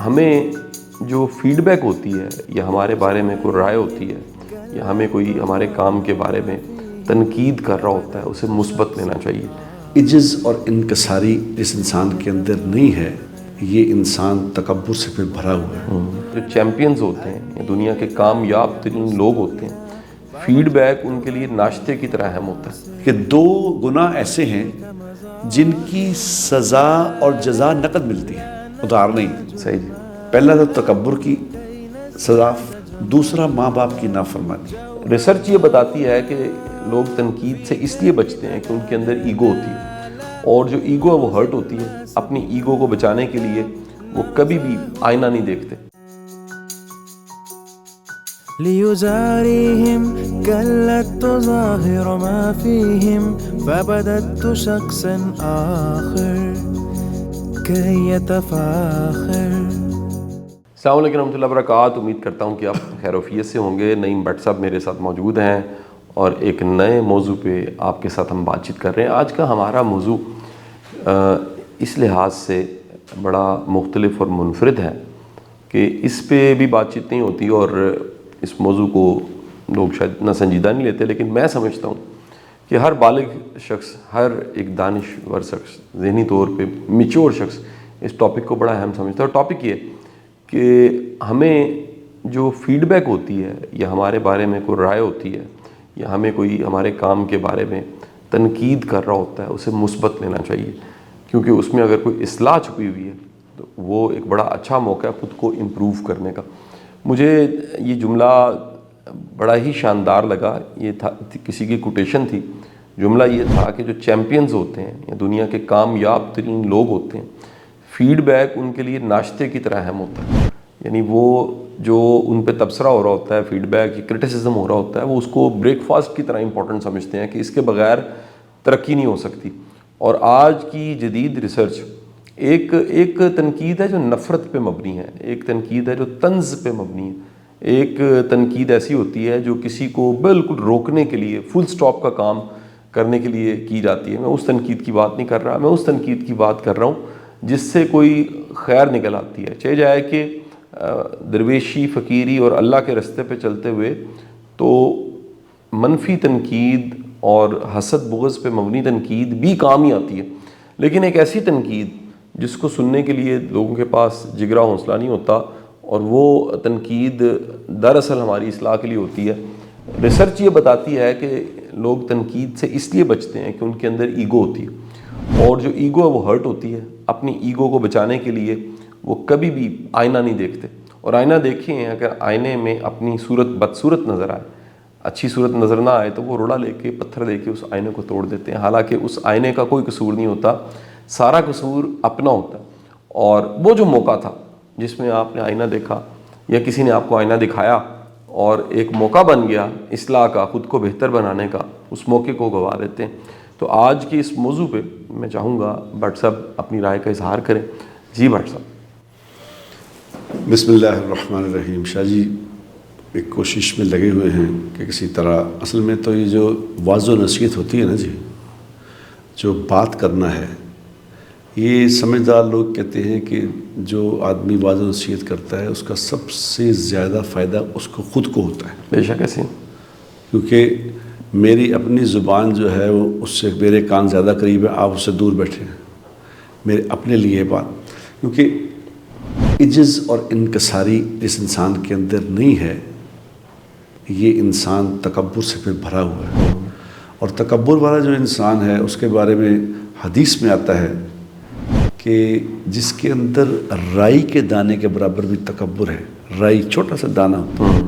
ہمیں جو feed back ہوتی ہے یا ہمارے بارے میں کوئی رائے ہوتی ہے یا ہمیں کوئی ہمارے کام کے بارے میں تنقید کر رہا ہوتا ہے اسے مثبت لینا چاہیے۔ عجز اور انکساری جس انسان کے اندر نہیں ہے یہ انسان تکبر سے پھر بھرا ہوا ہے۔ جو چیمپئنز ہوتے ہیں یا دنیا کے کامیاب ترین لوگ ہوتے ہیں، فیڈ بیک ان کے لیے ناشتے کی طرح اہم ہوتا ہے۔ کہ دو گناہ ایسے ہیں جن کی سزا اور جزا نقد ملتی ہے، ادھار نہیں۔ صحیح جی۔ پہلا تو تکبر کی سزا، دوسرا ماں باپ کی نافرمانی۔ ریسرچ یہ بتاتی ہے کہ لوگ تنقید سے اس لیے بچتے ہیں کہ ان کے اندر ایگو ہوتی ہے، اور جو ایگو ہے وہ ہرٹ ہوتی ہے۔ اپنی ایگو کو بچانے کے لیے وہ کبھی بھی آئینہ نہیں دیکھتے۔ ليزاريهم كلت تظاهر ما فيهم فبدت شخصا آخر كي يتفاخر۔ السلام علیکم ورحمۃ اللہ وبرکاتہ۔ امید کرتا ہوں کہ آپ خیروفیت سے ہوں گے۔ نعیم بٹ صاحب میرے ساتھ موجود ہیں اور ایک نئے موضوع پہ آپ کے ساتھ ہم بات چیت کر رہے ہیں۔ آج کا ہمارا موضوع اس لحاظ سے بڑا مختلف اور منفرد ہے کہ اس پہ بھی بات چیت نہیں ہوتی اور اس موضوع کو لوگ شاید اتنا سنجیدہ نہیں لیتے، لیکن میں سمجھتا ہوں کہ ہر بالغ شخص، ہر ایک دانشور شخص، ذہنی طور پہ میچور شخص اس ٹاپک کو بڑا اہم سمجھتا ہے۔ اور ٹاپک یہ کہ ہمیں جو فیڈ بیک ہوتی ہے یا ہمارے بارے میں کوئی رائے ہوتی ہے یا ہمیں کوئی ہمارے کام کے بارے میں تنقید کر رہا ہوتا ہے اسے مثبت لینا چاہیے، کیونکہ اس میں اگر کوئی اصلاح چھپی ہوئی ہے تو وہ ایک بڑا اچھا موقع ہے خود کو امپروو کرنے کا۔ مجھے یہ جملہ بڑا ہی شاندار لگا۔ یہ تھا، کسی کی کوٹیشن تھی، جملہ یہ تھا کہ جو چیمپئنز ہوتے ہیں یا دنیا کے کامیاب ترین لوگ ہوتے ہیں، فیڈ بیک ان کے لیے ناشتے کی طرح اہم ہوتا ہے۔ یعنی وہ جو ان پہ تبصرہ ہو رہا ہوتا ہے، فیڈ بیک یا کرٹیسزم ہو رہا ہوتا ہے، وہ اس کو بریک فاسٹ کی طرح امپورٹنٹ سمجھتے ہیں کہ اس کے بغیر ترقی نہیں ہو سکتی۔ اور آج کی جدید ریسرچ ایک تنقید ہے جو نفرت پہ مبنی ہے، ایک تنقید ہے جو طنز پہ مبنی ہے، ایک تنقید ایسی ہوتی ہے جو کسی کو بالکل روکنے کے لیے، فل سٹاپ کا کام کرنے کے لیے کی جاتی ہے۔ میں اس تنقید کی بات نہیں کر رہا، میں اس تنقید کی بات کر رہا ہوں جس سے کوئی خیر نکل آتی ہے، چاہے جائے کہ درویشی، فقیری اور اللہ کے رستے پہ چلتے ہوئے تو منفی تنقید اور حسد بغض پہ مبنی تنقید بھی کام ہی آتی ہے، لیکن ایک ایسی تنقید جس کو سننے کے لیے لوگوں کے پاس جگرا حوصلہ نہیں ہوتا، اور وہ تنقید دراصل ہماری اصلاح کے لیے ہوتی ہے۔ ریسرچ یہ بتاتی ہے کہ لوگ تنقید سے اس لیے بچتے ہیں کہ ان کے اندر ایگو ہوتی ہے، اور جو ایگو ہے وہ ہرٹ ہوتی ہے۔ اپنی ایگو کو بچانے کے لیے وہ کبھی بھی آئینہ نہیں دیکھتے، اور آئینہ دیکھیں اگر آئینے میں اپنی صورت بدصورت نظر آئے، اچھی صورت نظر نہ آئے تو وہ روڑا لے کے، پتھر لے کے اس آئینے کو توڑ دیتے ہیں، حالانکہ اس آئینے کا کوئی قصور نہیں ہوتا، سارا قصور اپنا ہوتا ہے۔ اور وہ جو موقع تھا جس میں آپ نے آئینہ دیکھا یا کسی نے آپ کو آئینہ دکھایا اور ایک موقع بن گیا اصلاح کا، خود کو بہتر بنانے کا، اس موقع کو گوا دیتے ہیں۔ تو آج کے اس موضوع پہ میں چاہوں گا بٹ صاحب اپنی رائے کا اظہار کریں۔ جی بٹ صاحب۔ بسم اللہ الرحمن الرحیم۔ شاہ جی ایک کوشش میں لگے ہوئے ہیں کہ کسی طرح، اصل میں تو یہ جو واضح و نصیحت ہوتی ہے نا جی، جو بات کرنا ہے، یہ سمجھدار لوگ کہتے ہیں کہ جو آدمی واضح و نصیحت کرتا ہے اس کا سب سے زیادہ فائدہ اس کو خود کو ہوتا ہے۔ بے شک ایسے، کیونکہ میری اپنی زبان جو ہے وہ اس سے میرے کان زیادہ قریب ہے، آپ اس سے دور بیٹھے ہیں۔ میرے اپنے لیے بات، کیونکہ عجز اور انکساری جس انسان کے اندر نہیں ہے یہ انسان تکبر سے پھر بھرا ہوا ہے۔ اور تکبر والا جو انسان ہے اس کے بارے میں حدیث میں آتا ہے کہ جس کے اندر رائی کے دانے کے برابر بھی تکبر ہے، رائی چھوٹا سا دانہ ہوتا ہے،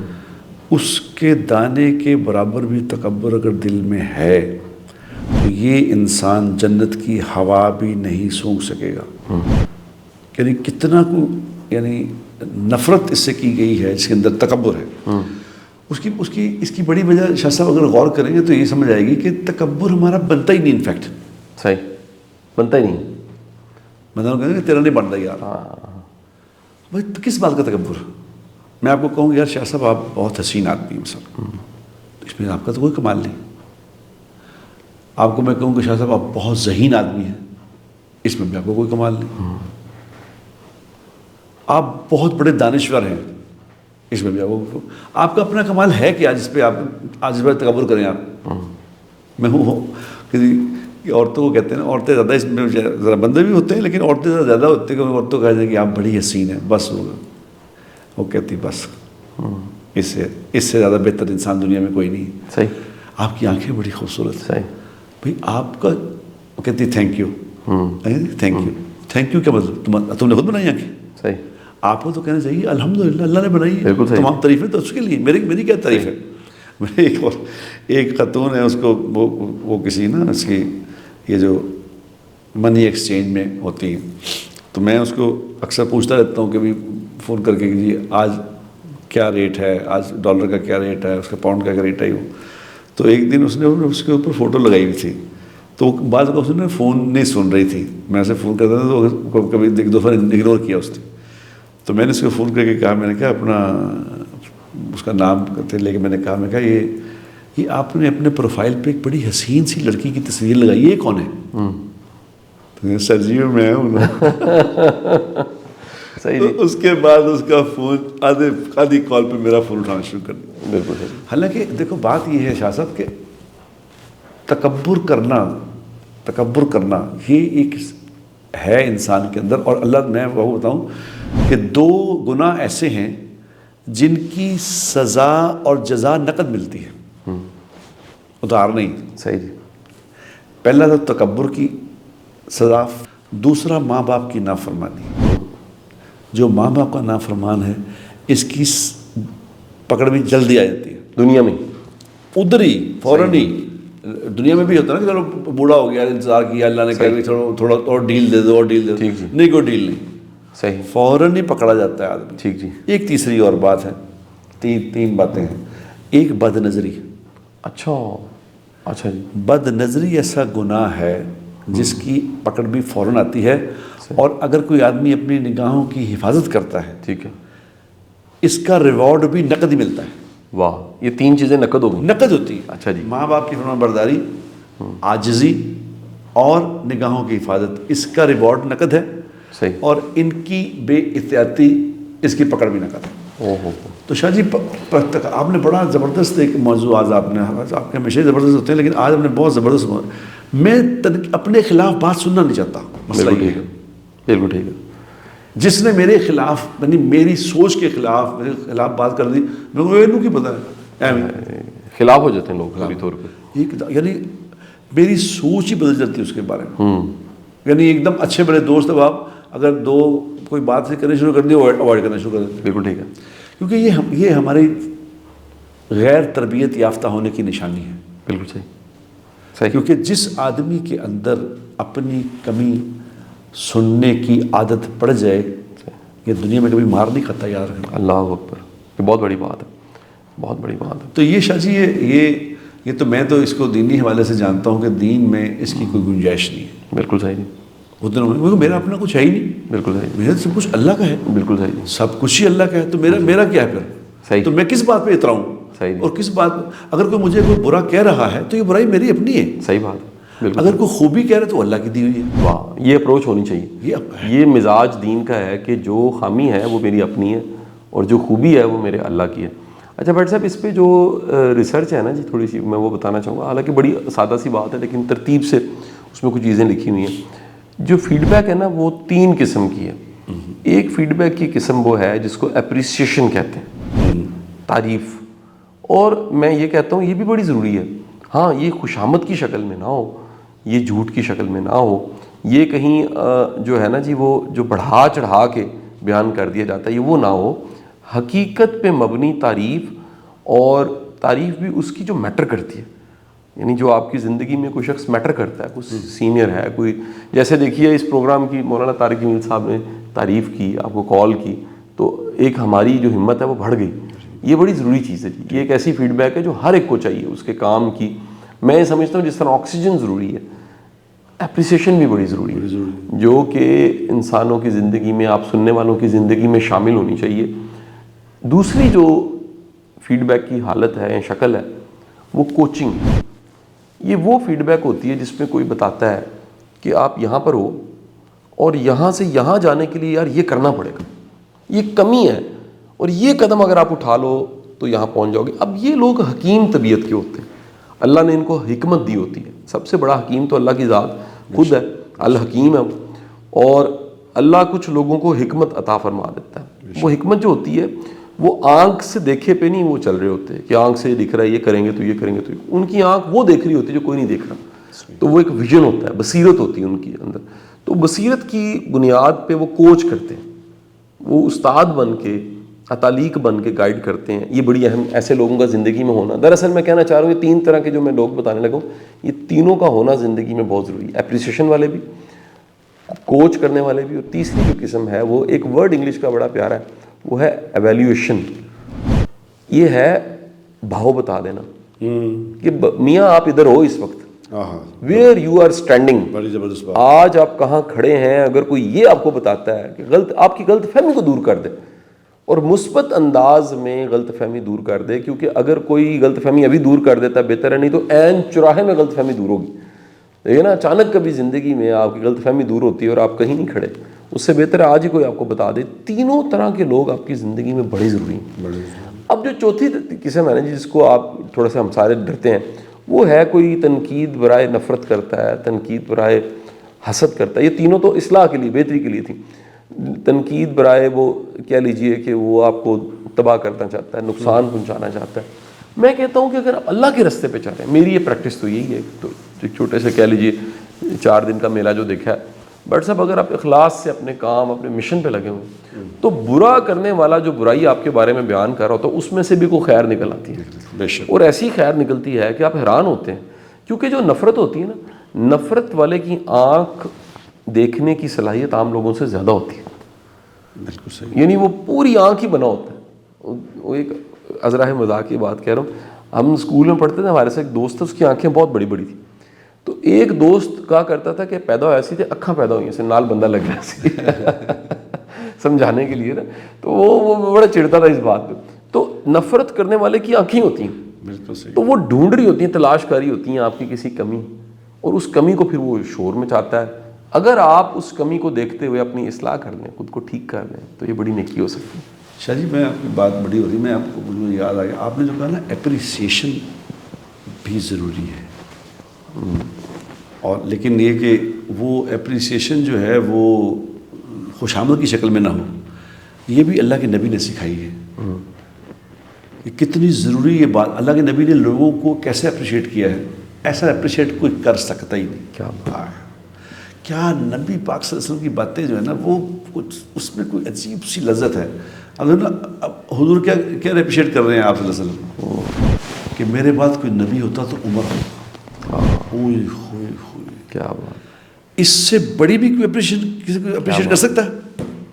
اس کے دانے کے برابر بھی تکبر اگر دل میں ہے تو یہ انسان جنت کی ہوا بھی نہیں سونگھ سکے گا۔ یعنی کتنا کو یعنی نفرت اس سے کی گئی ہے جس کے اندر تکبر ہے۔ اس کی بڑی وجہ شاہ صاحب اگر غور کریں گے تو یہ سمجھ آئے گی کہ تکبر ہمارا بنتا ہی نہیں، انفیکٹ صحیح بنتا ہی نہیں، مطلب کہیں گے تیرا نہیں بنتا یار، بھائی کس بات کا تکبر؟ میں آپ کو کہوں گا یار شاہ صاحب آپ بہت حسین آدمی ہیں مثلا، اس میں آپ کا تو کوئی کمال نہیں۔ آپ کو میں کہوں کہ شاہ صاحب آپ بہت ذہین آدمی ہیں، اس میں بھی آپ کو کوئی کمال نہیں۔ آپ بہت بڑے دانشور ہیں اس میں بھی آپ کا اپنا کمال ہے کہ آج اس پہ آپ آج اس پہ تکبر کریں آپ. میں ہوں کسی عورتوں کو کہتے ہیں نا, عورتیں زیادہ اس میں ذرا بندے بھی ہوتے ہیں لیکن عورتیں زیادہ ہوتے ہیں کہ عورتوں کو کہتے ہیں کہ آپ بڑی حسین ہیں, بس ہوگا. وہ کہتی بس اس سے زیادہ بہتر انسان دنیا میں کوئی نہیں. صحیح. آپ کی آنکھیں بڑی خوبصورت ہیں. صحیح. بھائی آپ کا کہتی thank you. Thank you. Thank you کیا مطلب؟ تم نے خود بنائی آنکھیں. صحیح. آپ کو تو کہنا چاہیے الحمدللہ اللہ نے بنائی ہے. بالکل صحیح. تمام تعریفیں تو اس کے لیے, میری کیا تعریف ہے. ایک خاتون ہے, اس کو وہ کسی نا اس کی یہ جو منی ایکسچینج میں ہوتی ہے, تو میں اس کو اکثر پوچھتا رہتا ہوں کہ بھی فون کر کے کہ جی آج کیا ریٹ ہے, آج ڈالر کا کیا ریٹ ہے, اس کا پاؤنڈ کا کیا ریٹ ہے. وہ تو ایک دن اس نے اس کے اوپر فوٹو لگائی ہوئی تھی, تو بعض اوقات اس نے فون نہیں سن رہی تھی, میں اسے فون کرتا تھا تو کبھی ایک دفعہ اگنور کیا اس نے. تو میں نے اس کو فون کر کے کہا, میں نے کہا اپنا اس کا نام لے کے میں نے کہا یہ آپ نے اپنے پروفائل پہ ایک بڑی حسین سی لڑکی کی تصویر لگائی, یہ کون ہے؟ تو سر جی میں ہوں. تو اس کے بعد اس کا فون آدھی کال پہ میرا فون اٹھانا شروع کر دیا. بالکل. حالانکہ دیکھو بات یہ ہے شاہ صاحب کہ تکبر کرنا یہ ایک ہے انسان کے اندر. اور اللہ, میں وہ بتاؤں کہ 2 گناہ ایسے ہیں جن کی سزا اور جزا نقد ملتی ہے, ادھار نہیں. صحیح جی. پہلا تو تکبر کی سزا, دوسرا ماں باپ کی نافرمانی. جو ماں باپ کا نافرمان ہے اس کی پکڑ بھی جلدی آ جاتی ہے دنیا میں, ادھر ہی فوراً ہی. دنیا میں بھی ہوتا ہے نا کہ چلو بوڑھا ہو گیا, انتظار کیا, اللہ نے کہا تھوڑا اور ڈیل دے دو, اور ڈیل دے دو, نہیں کوئی ڈیل نہیں. صحیح. فوراً ہی پکڑا جاتا ہے آدمی. ٹھیک جی. ایک تیسری اور بات ہے, تین باتیں ہیں. ایک بد نظری. اچھا جی. بد نظری ایسا گناہ ہے جس کی پکڑ بھی فوراً آتی ہے, اور اگر کوئی آدمی اپنی نگاہوں کی حفاظت کرتا ہے ٹھیک ہے, اس کا ریوارڈ بھی نقد ہی ملتا ہے. واہ, یہ 3 چیزیں نقد ہو گئی. نقد ہوتی ہے. اچھا جی. ماں باپ کی فرمان برداری, عاجزی اور نگاہوں کی حفاظت, اس کا ریوارڈ نقد ہے. صحیح. اور ان کی بے احتیاطی, اس کی پکڑ بھی نقد ہے. تو شاہ جی آپ نے بڑا زبردست ایک موضوع آج آپ کے ہمیشہ زبردست ہوتے ہیں, لیکن آج آپ نے بہت زبردست میں اپنے خلاف بات سننا نہیں چاہتا. بالکل ٹھیک ہے. بالکل ٹھیک ہے. جس نے میرے خلاف یعنی میری سوچ کے خلاف میرے خلاف بات کر دی, میں کو یہ کی پتہ ہے خلاف ہو جاتے ہیں لوگ کبھی طور پہ, یعنی میری سوچ ہی بدل جاتی ہے اس کے بارے میں. یعنی ایک دم اچھے بڑے دوست اب آپ اگر کوئی بات سے کرنے شروع کر دی, اوائڈ کرنا شروع کر دیتے. بالکل ٹھیک ہے. کیونکہ یہ ہماری غیر تربیت یافتہ ہونے کی نشانی ہے. بالکل صحیح. صحیح. کیونکہ جس آدمی کے اندر اپنی کمی سننے کی عادت پڑ جائے, یہ دنیا میں کبھی مار نہیں کھاتا. یاد رکھنا. اللہ اکبر, یہ بہت بڑی بات ہے, بہت بڑی بات ہے. تو یہ شاہ جی یہ تو میں تو اس کو دینی حوالے سے جانتا ہوں کہ دین میں اس کی کوئی گنجائش نہیں ہے. بالکل صحیح. میرا اپنا کچھ ہے ہی نہیں. بالکل صحیح. میرا سب کچھ اللہ کا ہے. بالکل صحیح. سب کچھ ہی اللہ کا ہے, تو میرا کیا ہے پھر. صحیح. تو میں کس بات پہ اتراؤں. صحیح. اور کس بات, اگر کوئی مجھے کوئی برا کہہ رہا ہے تو یہ برائی میری اپنی ہے. صحیح بات ہے. بالکل. اگر کوئی خوبی کہہ رہا ہے تو اللہ کی دی ہوئی ہے. واہ, یہ اپروچ ہونی چاہیے. یہ مزاج دین کا ہے کہ جو خامی ہے وہ میری اپنی ہے, اور جو خوبی ہے وہ میرے اللہ کی ہے. اچھا بھٹ صاحب, اس پہ جو ریسرچ ہے نا جی, تھوڑی سی میں وہ بتانا چاہوں گا. حالانکہ بڑی سادہ سی بات ہے, لیکن ترتیب سے اس میں کچھ چیزیں لکھی ہوئی ہیں. جو فیڈ بیک ہے نا وہ 3 قسم کی ہے. ایک فیڈ بیک کی قسم وہ ہے جس کو اپریسیشن کہتے ہیں, تعریف. اور میں یہ کہتا ہوں یہ بھی بڑی ضروری ہے. ہاں, یہ خوشامد کی شکل میں نہ ہو, یہ جھوٹ کی شکل میں نہ ہو, یہ کہیں جو ہے نا جی وہ جو بڑھا چڑھا کے بیان کر دیا جاتا ہے یہ وہ نہ ہو. حقیقت پہ مبنی تعریف, اور تعریف بھی اس کی جو میٹر کرتی ہے. یعنی جو آپ کی زندگی میں کوئی شخص میٹر کرتا ہے, کوئی سینئر ہے, کوئی جیسے دیکھیے اس پروگرام کی مولانا طارق جمیل صاحب نے تعریف کی, آپ کو کال کی, تو ایک ہماری جو ہمت ہے وہ بڑھ گئی. یہ بڑی ضروری چیز ہے جی. یہ ایک ایسی فیڈ بیک ہے جو ہر ایک کو چاہیے اس کے کام کی. میں یہ سمجھتا ہوں جس طرح آکسیجن ضروری ہے, اپریسیشن بھی بڑی ضروری ہے, جو کہ انسانوں کی زندگی میں, آپ سننے والوں کی زندگی میں شامل ہونی چاہیے. دوسری جو فیڈ بیک کی حالت ہے یا شکل ہے وہ کوچنگ. یہ وہ فیڈ بیک ہوتی ہے جس میں کوئی بتاتا ہے کہ آپ یہاں پر ہو اور یہاں سے یہاں جانے کے لیے یار یہ کرنا پڑے گا. یہ کمی ہے، اور یہ قدم اگر آپ اٹھا لو تو یہاں پہنچ جاؤ گے۔ اب یہ لوگ حکیم طبیعت کے ہوتے ہیں، اللہ نے ان کو حکمت دی ہوتی ہے، سب سے بڑا حکیم تو اللہ کی ذات خود ہے، الحکیم ہے، اور اللہ کچھ لوگوں کو حکمت عطا فرما دیتا ہے۔ وہ حکمت جو ہوتی ہے وہ آنکھ سے دیکھے پہ نہیں وہ چل رہے ہوتے کہ آنکھ سے دکھ رہا ہے یہ کریں گے تو یہ کریں گے تو ان کی آنکھ وہ دیکھ رہی ہوتی ہے جو کوئی نہیں دیکھ رہا، تو وہ ایک ویژن ہوتا ہے، بصیرت ہوتی ہے ان کے اندر۔ تو بصیرت کی بنیاد پہ وہ کوچ کرتے ہیں، وہ استاد بن کے اتالیق بن کے گائیڈ کرتے ہیں۔ یہ بڑی اہم ایسے لوگوں کا زندگی میں ہونا، دراصل میں کہنا چاہ رہا ہوں یہ 3 طرح کے جو میں لوگ بتانے لگا ہوں، یہ تینوں کا ہونا زندگی میں بہت ضروری ہے، اپریسیشن والے بھی، کوچ کرنے والے بھی، اور تیسری جو قسم ہے وہ ایک ورڈ انگلش کا بڑا پیارا ہے، وہ ہے ایویلیویشن۔ یہ ہے بھاؤ بتا دینا کہ میاں آپ ادھر ہو اس وقت، ویئر یو آر اسٹینڈنگ، بڑی زبردست بات۔ آج آپ کہاں کھڑے ہیں۔ اگر کوئی یہ آپ کو بتاتا ہے کہ آپ کی غلط فہمی کو دور کر دے اور مثبت انداز میں غلط فہمی دور کر دے، کیونکہ اگر کوئی غلط فہمی ابھی دور کر دیتا ہے بہتر ہے، نہیں تو عین چوراہے میں غلط فہمی دور ہوگی۔ دیکھیے نا، اچانک کبھی زندگی میں آپ کی غلط فہمی دور ہوتی ہے اور آپ کہیں نہیں کھڑے، اس سے بہتر ہے آج ہی کوئی آپ کو بتا دے۔ تینوں طرح کے لوگ آپ کی زندگی میں بڑے ضروری ہیں۔ اب جو چوتھی قسم ہے نا جس کو آپ تھوڑا سا ہم سارے ڈرتے ہیں، وہ ہے کوئی تنقید برائے نفرت کرتا ہے، تنقید برائے حسد کرتا ہے۔ یہ تینوں تو اصلاح کے لیے، بہتری کے لیے تھی۔ تنقید برائے وہ کہہ لیجئے کہ وہ آپ کو تباہ کرنا چاہتا ہے، نقصان پہنچانا چاہتا ہے۔ میں کہتا ہوں کہ اگر آپ اللہ کے راستے پہ چل رہے ہیں، میری یہ پریکٹس تو یہی ہے، تو ایک چھوٹے سے کہہ لیجئے 4 دن کا میلہ جو دیکھا ہے، بٹ صاحب اگر آپ اخلاص سے اپنے کام، اپنے مشن پہ لگے ہوئے تو برا کرنے والا جو برائی آپ کے بارے میں بیان کر رہا ہوتا ہے اس میں سے بھی کوئی خیر نکل آتی ہے، بے شک، اور ایسی خیر نکلتی ہے کہ آپ حیران ہوتے ہیں۔ کیونکہ جو نفرت ہوتی ہے نا، نفرت والے کی آنکھ دیکھنے کی صلاحیت عام لوگوں سے زیادہ ہوتی ہے، بالکل صحیح۔ یعنی وہ پوری آنکھ ہی بنا ہوتا ہے۔ وہ ایک ازراہ مذاق کی بات کہہ رہا ہوں، ہم اسکول میں پڑھتے تھے، ہمارے سے ایک دوست تھا، اس کی آنکھیں بہت بڑی بڑی تھیں، تو ایک دوست کہا کرتا تھا کہ پیدا ہوا ایسی تھے، اکھاں پیدا ہوئی ایسے، نال بندہ لگ گیا ایسی سمجھانے کے لیے نا، تو وہ بڑا چڑھتا تھا اس بات پہ۔ تو نفرت کرنے والے کی آنکھیں ہوتی ہیں، بالکل صحیح۔ تو وہ ڈھونڈ رہی ہوتی ہیں، تلاش کاری ہوتی ہیں آپ کی کسی کمی، اور اس کمی کو پھر وہ شور میں چاہتا ہے۔ اگر آپ اس کمی کو دیکھتے ہوئے اپنی اصلاح کر لیں، خود کو ٹھیک کر لیں، تو یہ بڑی نیکی ہو سکتی ہے۔ شاہ جی، میں آپ کی بات بڑی ہو رہی، میں آپ کو مجھے یاد آ گیا، آپ نے جو کہا نا اپریسیشن بھی ضروری ہے، اور لیکن یہ کہ وہ اپریسیشن جو ہے وہ خوش آمد کی شکل میں نہ ہو، یہ بھی اللہ کے نبی نے سکھائی ہے۔ یہ کتنی ضروری یہ بات، اللہ کے نبی نے لوگوں کو کیسے اپریشیٹ کیا ہے، ایسا اپریشیٹ کوئی کر سکتا ہی نہیں۔ کیا نبی پاک صلی اللہ علیہ وسلم کی باتیں جو ہے نا، وہ کچھ اس میں کوئی عجیب سی لذت ہے۔ اب حضور کیا اپریشیٹ کر رہے ہیں آپ صلی اللہ علیہ وسلم کہ میرے بعد کوئی نبی ہوتا تو عمر ہوتا۔ کیا بات، اس سے بڑی بھی کوئی اپریشیشن کسی کو اپریشیٹ کر سکتا ہے؟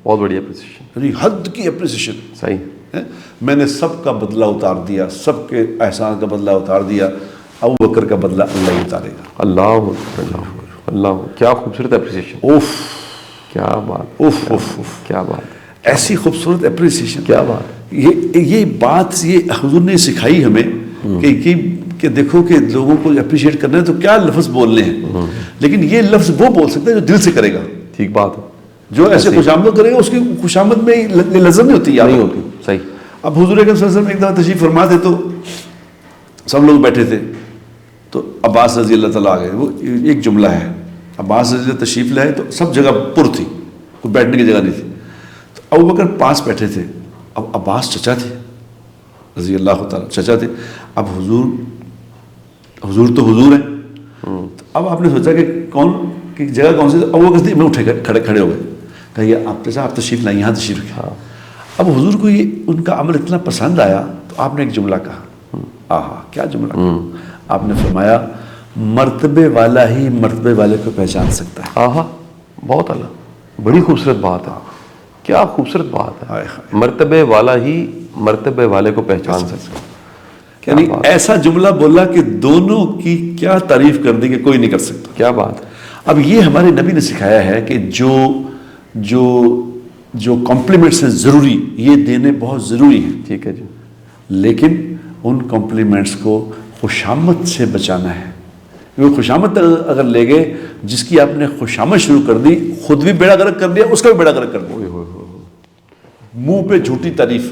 بہت بڑی اپریسیشن، یعنی حد کی اپریسیشن۔ صحیح، میں نے سب کا بدلہ اتار دیا، سب کے احسان کا بدلہ اتار دیا، ابو بکر کا بدلہ اللہ ہی اتارے گا۔ اللہ، کیا خوبصورت اپریسیشن، اوف، کیا بات، اوف اوف اوف، کیا بات، ایسی خوبصورت اپریسیشن، کیا بات۔ یہ بات یہ حضور نے سکھائی ہمیں کہ دیکھو کہ لوگوں کو اپریشیٹ کرنا ہے تو کیا لفظ بولنے ہیں، لیکن یہ لفظ وہ بول سکتا ہے جو دل سے کرے گا۔ ٹھیک بات ہے، جو ایسے خوشامد کرے گا اس کی خوشامد میں لذت نہیں ہوتی، نہیں ہوتی، صحیح۔ اب حضور اکرم صلی اللہ علیہ وسلم ایک دفعہ تشریف فرما تھے تو سب لوگ بیٹھے تھے، تو عباس رضی اللہ تعالیٰ آ گئے۔ وہ ایک جملہ ہے، عباس رضی اللہ تشریف لائے تو سب جگہ پر تھی، کوئی بیٹھنے کی جگہ نہیں تھی، تو ابو بکر پاس بیٹھے تھے، اب عباس چچا تھے رضی اللہ تعالیٰ، چچا تھے، اب حضور تو حضور ہیں، تو اب آپ نے سوچا کہ کون کی جگہ کون سی، ابو بکر صدیق میں اٹھے کھڑے ہو گئے، کہا یہ آپ چچا آپ تشریف لائیں، یہاں تشریف رکھیں۔ اب حضور کو یہ ان کا عمل اتنا پسند آیا تو آپ نے ایک جملہ کہا، آہا کیا جملہ کہا، آپ نے فرمایا مرتبے والا ہی مرتبے والے کو پہچان سکتا ہے۔ آہا، بہت اللہ، بڑی خوبصورت بات ہے، کیا خوبصورت بات ہے، مرتبے والا ہی مرتبے والے کو پہچان سکتا ہے۔ یعنی ایسا جملہ بولا کہ دونوں کی کیا تعریف کر دی کہ کوئی نہیں کر سکتا۔ کیا بات ہے۔ اب یہ ہمارے نبی نے سکھایا ہے کہ جو کمپلیمنٹس ہیں ضروری، یہ دینے بہت ضروری ہیں، ٹھیک ہے جی، لیکن ان کمپلیمنٹس کو خوشامد سے بچانا ہے۔ وہ خوشامد اگر لے گئے، جس کی آپ نے خوشامد شروع کر دی، خود بھی بیڑا غرق کر دیا، اس کا بھی بیڑا غرق کر دیا۔ منہ پہ جھوٹی تعریف.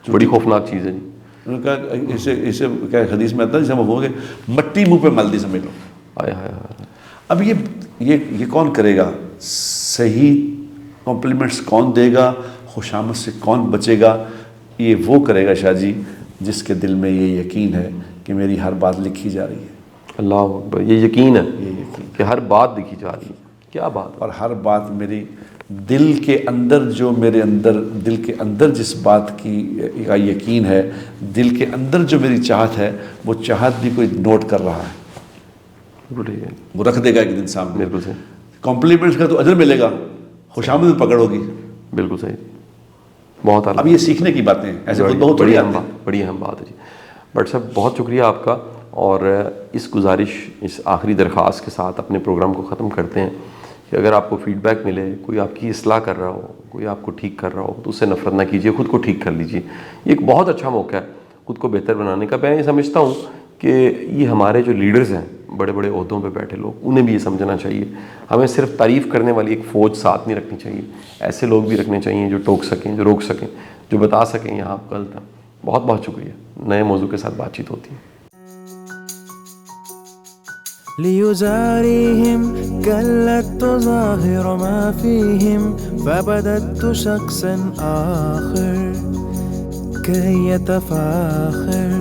بڑی خوفناک چیز ہے جی. انہوں نے کہا اسے کیا حدیث میں آتا ہے جسے ہم ہو گئے مٹی منہ پہ مل دی سمجھ لو. آئے ہائے ہائے. اب یہ کون کرے گا؟ صحیح کمپلیمنٹس کون دے گا؟ خوشامد سے کون بچے گا؟ یہ وہ کرے گا شاہ جی جس کے دل میں یہ یقین ہے کہ میری ہر بات لکھی جا رہی ہے. اللہ اکبر. یہ یقین ہے یہ یقین کہ ہر بات لکھی جا رہی ہے. کیا بات. اور ہر بات میری دل کے اندر جو میرے اندر دل کے اندر جس بات کی کا یقین ہے، دل کے اندر جو میری چاہت ہے، وہ چاہت بھی کوئی نوٹ کر رہا ہے. وہ رکھ دے گا ایک دن سامنے. بالکل صحیح. کمپلیمنٹس کا تو اجر ملے گا، خوشامد میں پکڑ ہوگی. بالکل صحیح. بہت اب یہ سیکھنے کی باتیں ہیں، ایسے بہت بڑی اہم بات ہے جی. بٹ صاحب بہت شکریہ آپ کا. اور اس گزارش، اس آخری درخواست کے ساتھ اپنے پروگرام کو ختم کرتے ہیں کہ اگر آپ کو فیڈ بیک ملے، کوئی آپ کی اصلاح کر رہا ہو، کوئی آپ کو ٹھیک کر رہا ہو، تو اس سے نفرت نہ کیجیے، خود کو ٹھیک کر لیجیے. یہ ایک بہت اچھا موقع ہے خود کو بہتر بنانے کا. میں یہ سمجھتا ہوں کہ یہ ہمارے جو لیڈرز ہیں، بڑے بڑے عہدوں پہ بیٹھے لوگ، انہیں بھی یہ سمجھنا چاہیے. ہمیں صرف تعریف کرنے والی ایک فوج ساتھ نہیں رکھنی چاہیے. ایسے لوگ بھی رکھنے چاہیے جو ٹوک سکیں، جو روک سکیں، جو بتا سکیں یہاں آپ غلط ہیں. بہت بہت شکریہ. نئے موضوع کے ساتھ بات چیت ہوتی ہے. ليزاريهم كلا تظاهر ما فيهم فبدت شخصا آخر كي يتفاخر